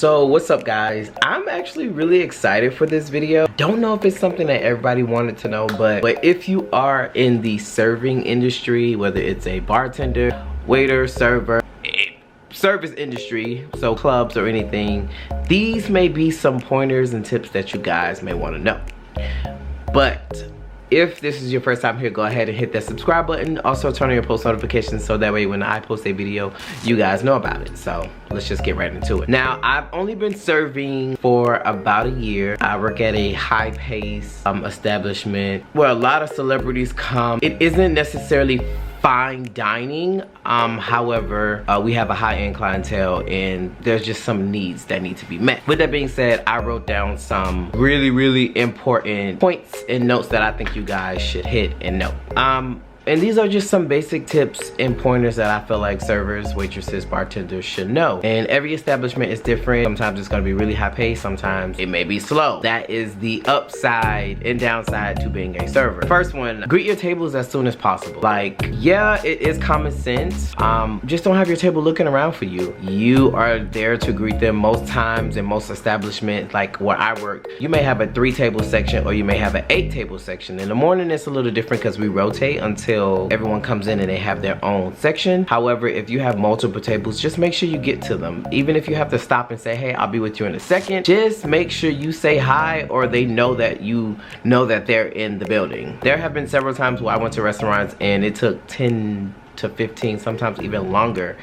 So what's up guys? I'm actually really excited for this video. Don't know if it's something that everybody wanted to know, but if you are in the serving industry, whether it's a bartender, waiter, server, service industry, so clubs or anything, these may be some pointers and tips that you guys may want to know. But if this is your first time here, go ahead and hit that subscribe button. Also turn on your post notifications so that way when I post a video, you guys know about it. So let's just get right into it. Now, I've only been serving for about a year. I work at a high-paced establishment where a lot of celebrities come. It isn't necessarily fine dining, however, we have a high-end clientele and there's just some needs that need to be met. With that being said, I wrote down some really important points and notes that I think you guys should hit and note. And these are just some basic tips and pointers that I feel like servers, waitresses, bartenders should know. And every establishment is different. Sometimes it's gonna be really high paced, sometimes it may be slow. That is the upside and downside to being a server. First one, greet your tables as soon as possible. Like, yeah, it is common sense. Just don't have your table looking around for you. You are there to greet them. Most times in most establishments, like where I work, you may have a 3-table section or you may have an 8-table section. In the morning, it's a little different because we rotate until everyone comes in and they have their own section. However, if you have multiple tables, just make sure you get to them. Even if you have to stop and say, hey, I'll be with you in a second, just make sure you say hi or they know that you know that they're in the building. There have been several times where I went to restaurants and it took 10 to 15, sometimes even longer,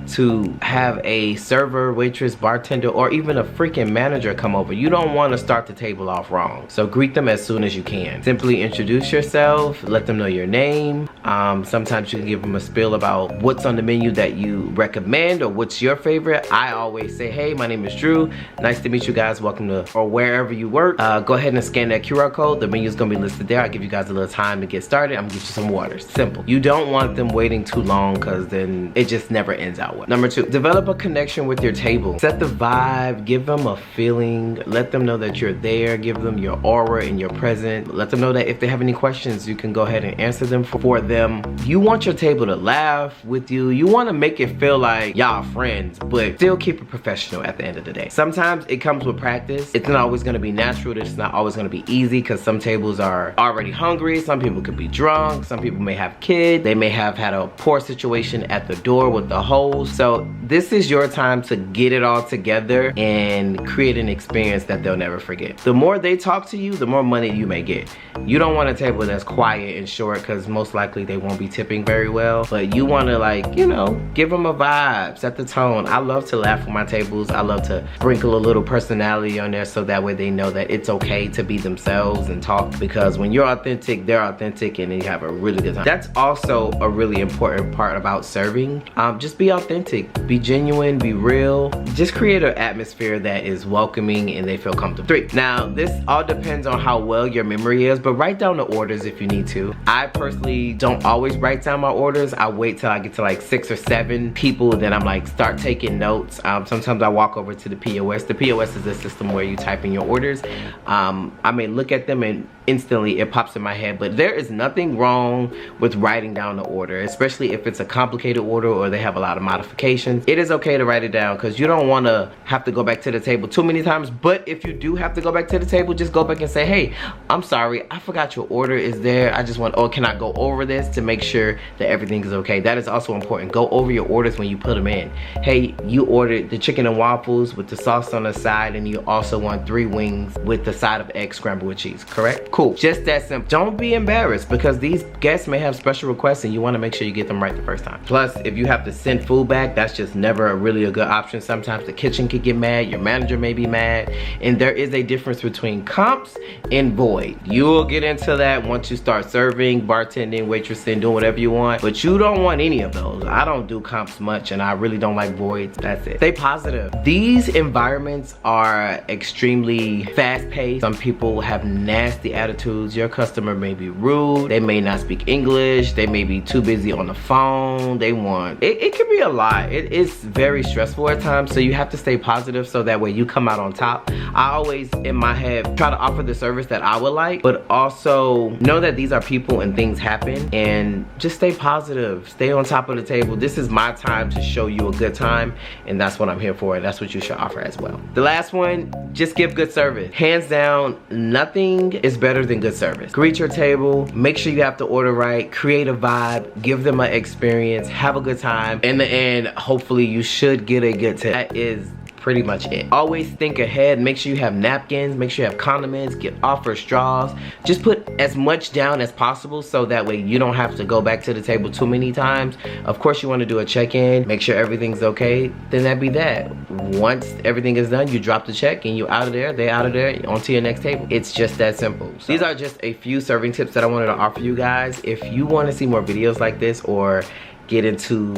to have a server, waitress, bartender, or even a freaking manager come over. You don't want to start the table off wrong. So greet them as soon as you can. Simply introduce yourself, let them know your name. Sometimes you can give them a spiel about what's on the menu that you recommend or what's your favorite. I always say, hey, my name is Drew. Nice to meet you guys. Welcome to, or wherever you work. Go ahead and scan that QR code. The menu is going to be listed there. I'll give you guys a little time to get started. I'm going to get you some water. Simple. You don't want them waiting too long because then it just never ends out well. Number 2, develop a connection with your table. Set the vibe, give them a feeling, let them know that you're there, give them your aura and your presence. Let them know that if they have any questions, you can go ahead and answer them for them. You want your table to laugh with you. You want to make it feel like y'all friends, but still keep it professional at the end of the day. Sometimes it comes with practice. It's not always going to be natural. It's not always going to be easy because some tables are already hungry. Some people could be drunk. Some people may have kids. They may have had a poor situation at the door with the host. So this is your time to get it all together and create an experience that they'll never forget. The more they talk to you, the more money you may get. You don't want a table that's quiet and short because most likely they won't be tipping very well, but you want to, like, you know, give them a vibe, set the tone. I love to laugh on my tables. I love to sprinkle a little personality on there so that way they know that it's okay to be themselves and talk, because when you're authentic, they're authentic and you have a really good time. That's also a really important part about serving. Just be authentic, be genuine, be real. Just create an atmosphere that is welcoming and they feel comfortable. 3, now this all depends on how well your memory is, but write down the orders if you need to. I personally don't always write down my orders. I wait till I get to like 6 or 7 people, then I'm like start taking notes. Sometimes I walk over to the POS. The POS is a system where you type in your orders. I may look at them and instantly it pops in my head, but there is nothing wrong with writing down the order, especially if it's a complicated order or they have a lot of modifications. It is okay to write it down because you don't want to have to go back to the table too many times. But if you do have to go back to the table, just go back and say, hey, I'm sorry, I forgot your order is there. I just want, oh, can I go over this to make sure that everything is okay? That is also important. Go over your orders when you put them in. Hey, you ordered the chicken and waffles with the sauce on the side, and you also want 3 wings with the side of egg scrambled with cheese, correct? Cool. Just that simple. Don't be embarrassed because these guests may have special requests and you want to make sure you get them right the first time. Plus, if you have to send food back, that's just never a really a good option. Sometimes the kitchen could get mad, your manager may be mad, and there is a difference between comps and void. You will get into that once you start serving, bartending, waitressing, doing whatever you want, but you don't want any of those. I don't do comps much and I really don't like voids. That's it. Stay positive. These environments are extremely fast-paced. Some people have nasty attitudes. Your customer may be rude, they may not speak English, they may be too busy on the phone, it can be a lot. It is very stressful at times, so you have to stay positive so that way you come out on top. I always, in my head, try to offer the service that I would like, but also know that these are people and things happen, and just stay positive, stay on top of the table. This is my time to show you a good time, and that's what I'm here for, and that's what you should offer as well. The last one, just give good service. Hands down, nothing is better than good service. Greet your table, make sure you have to order right, create a vibe, give them an experience, have a good time. In the end, hopefully you should get a good tip. That is pretty much it. Always think ahead, make sure you have napkins, make sure you have condiments, offer straws. Just put as much down as possible so that way you don't have to go back to the table too many times. Of course you want to do a check-in, make sure everything's okay, then that'd be that. Once everything is done, you drop the check and you out of there, they out of there, onto your next table. It's just that simple. So these are just a few serving tips that I wanted to offer you guys. If you want to see more videos like this or get into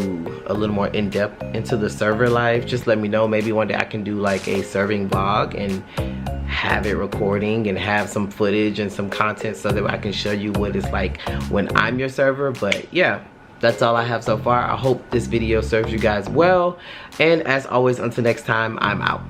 a little more in-depth into the server life, just let me know. Maybe one day I can do like a serving vlog and have it recording and have some footage and some content so that I can show you what it's like when I'm your server. But yeah, that's all I have so far. I hope this video serves you guys well, and as always, until next time, I'm out.